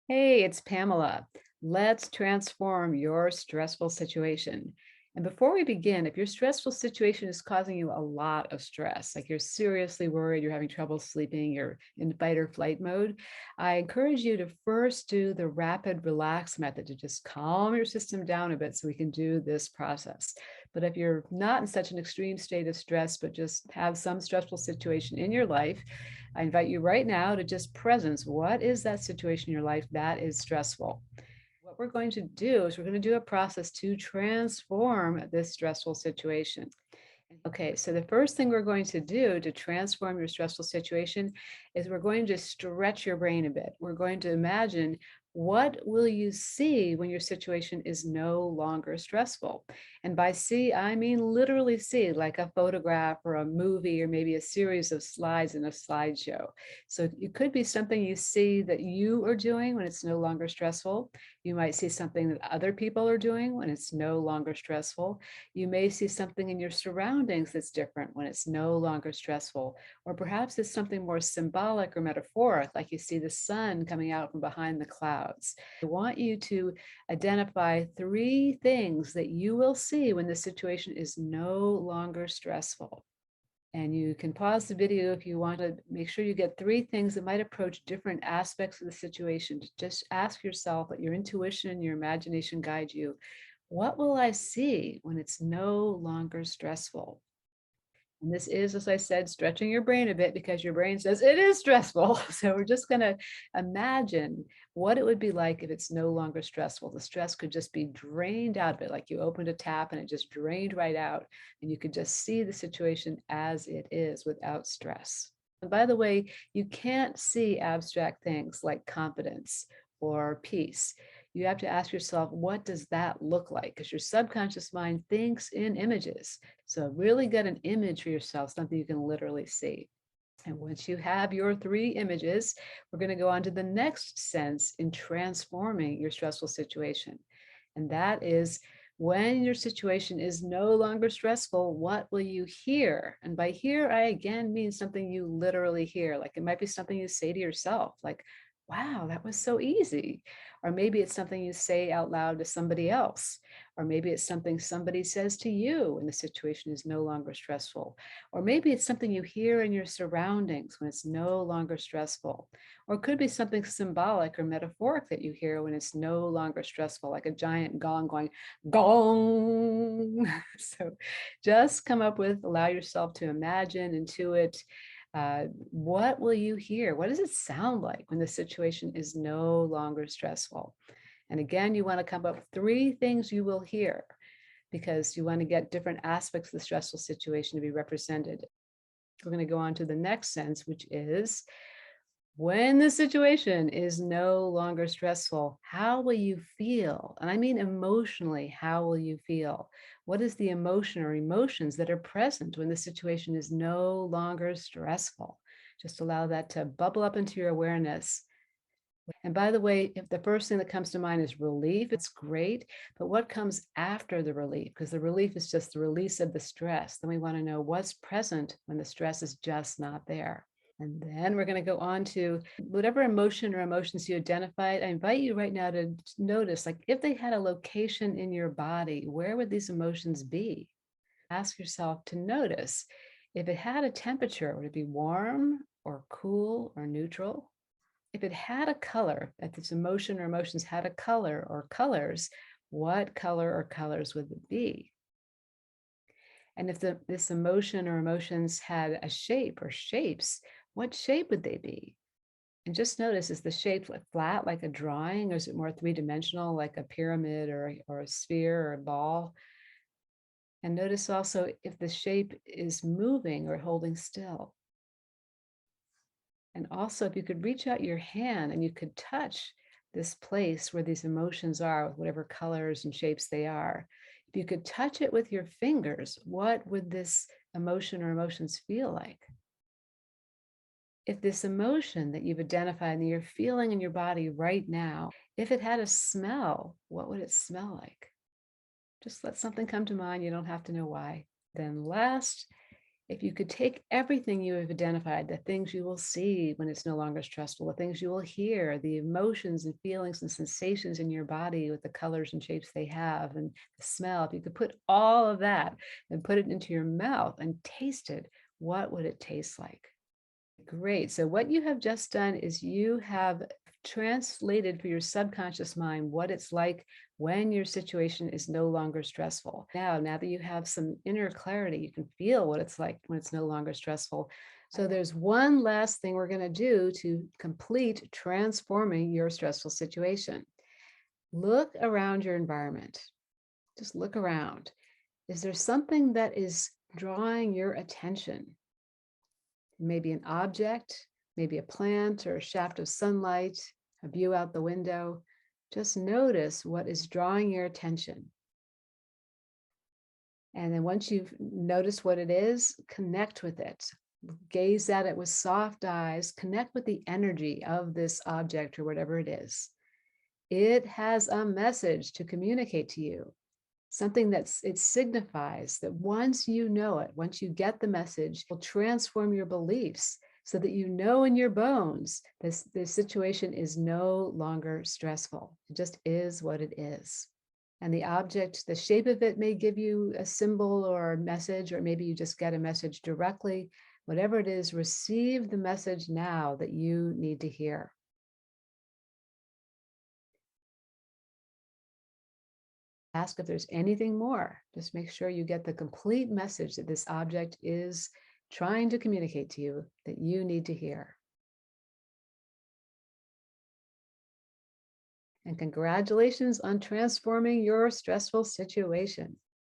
Hey, it's Pamela. Let's transform your stressful situation. And before we begin, if your stressful situation is causing you a lot of stress, like you're seriously worried, you're having trouble sleeping, you're in fight or flight mode, I encourage you to first do the rapid relax method to just calm your system down a bit so we can do this process. But if you're not in such an extreme state of stress, but just have some stressful situation in your life, I invite you right now to just presence. What is that situation in your life that is stressful? What we're going to do is we're going to do a process to transform this stressful situation. Okay, so the first thing we're going to do to transform your stressful situation is we're going to stretch your brain a bit. We're going to imagine what will you see when your situation is no longer stressful. And by see, I mean literally see, like a photograph or a movie or maybe a series of slides in a slideshow. So it could be something you see that you are doing when it's no longer stressful. You might see something that other people are doing when it's no longer stressful. You may see something in your surroundings that's different when it's no longer stressful, or perhaps it's something more symbolic or metaphoric, like you see the sun coming out from behind the clouds. I want you to identify three things that you will see when the situation is no longer stressful. And you can pause the video if you want to make sure you get three things that might approach different aspects of the situation. Just ask yourself, let your intuition and your imagination guide you. What will I see when it's no longer stressful? And this is, as I said, stretching your brain a bit because your brain says it is stressful. So we're just going to imagine what it would be like if it's no longer stressful. The stress could just be drained out of it, like you opened a tap and it just drained right out. And you could just see the situation as it is without stress. And by the way, you can't see abstract things like confidence or peace. You have to ask yourself, what does that look like? Because your subconscious mind thinks in images. So really get an image for yourself, something you can literally see. And once you have your three images, we're going to go on to the next sense in transforming your stressful situation. And that is when your situation is no longer stressful, what will you hear? And by hear, I again mean something you literally hear. Like it might be something you say to yourself, like, wow, that was so easy. Or maybe it's something you say out loud to somebody else. Or maybe it's something somebody says to you when the situation is no longer stressful. Or maybe it's something you hear in your surroundings when it's no longer stressful. Or it could be something symbolic or metaphoric that you hear when it's no longer stressful, like a giant gong going gong. So just come up with, allow yourself to imagine, intuit. What will you hear? What does it sound like when the situation is no longer stressful? And again, you want to come up with three things you will hear because you want to get different aspects of the stressful situation to be represented. We're going to go on to the next sense, which is when the situation is no longer stressful, how will you feel? And I mean emotionally, how will you feel? What is the emotion or emotions that are present when the situation is no longer stressful? Just allow that to bubble up into your awareness. And by the way, if the first thing that comes to mind is relief, it's great. But what comes after the relief? Because the relief is just the release of the stress. Then we want to know what's present when the stress is just not there. And then we're going to go on to whatever emotion or emotions you identified. I invite you right now to notice, like, if they had a location in your body, where would these emotions be? Ask yourself to notice if it had a temperature, would it be warm or cool or neutral? If it had a color, if this emotion or emotions had a color or colors, what color or colors would it be? And if this emotion or emotions had a shape or shapes, what shape would they be? And just notice, is the shape flat like a drawing, or is it more three-dimensional like a pyramid or a sphere or a ball? And notice also if the shape is moving or holding still. And also, if you could reach out your hand and you could touch this place where these emotions are, with whatever colors and shapes they are, if you could touch it with your fingers, what would this emotion or emotions feel like? If this emotion that you've identified and you're feeling in your body right now, if it had a smell, what would it smell like? Just let something come to mind. You don't have to know why. Then last, If you could take everything you have identified, the things you will see when it's no longer stressful, the things you will hear, the emotions and feelings and sensations in your body with the colors and shapes they have, and the smell, if you could put all of that and put it into your mouth and taste it, what would it taste like? Great. So what you have just done is you have translated for your subconscious mind what it's like when your situation is no longer stressful. Now that you have some inner clarity, you can feel what it's like when it's no longer stressful. So there's one last thing we're going to do to complete transforming your stressful situation. Look around your environment. Just look around. Is there something that is drawing your attention? Maybe an object, maybe a plant or a shaft of sunlight, a view out the window. Just notice what is drawing your attention. And then once you've noticed what it is, connect with it. Gaze at it with soft eyes, connect with the energy of this object or whatever it is. It has a message to communicate to you, something it signifies that once you know it, once you get the message, it will transform your beliefs so that you know in your bones this situation is no longer stressful. It just is what it is. And the object, the shape of it may give you a symbol or a message, or maybe you just get a message directly. Whatever it is, receive the message now that you need to hear. Ask if there's anything more. Just make sure you get the complete message that this object is trying to communicate to you that you need to hear. And congratulations on transforming your stressful situation.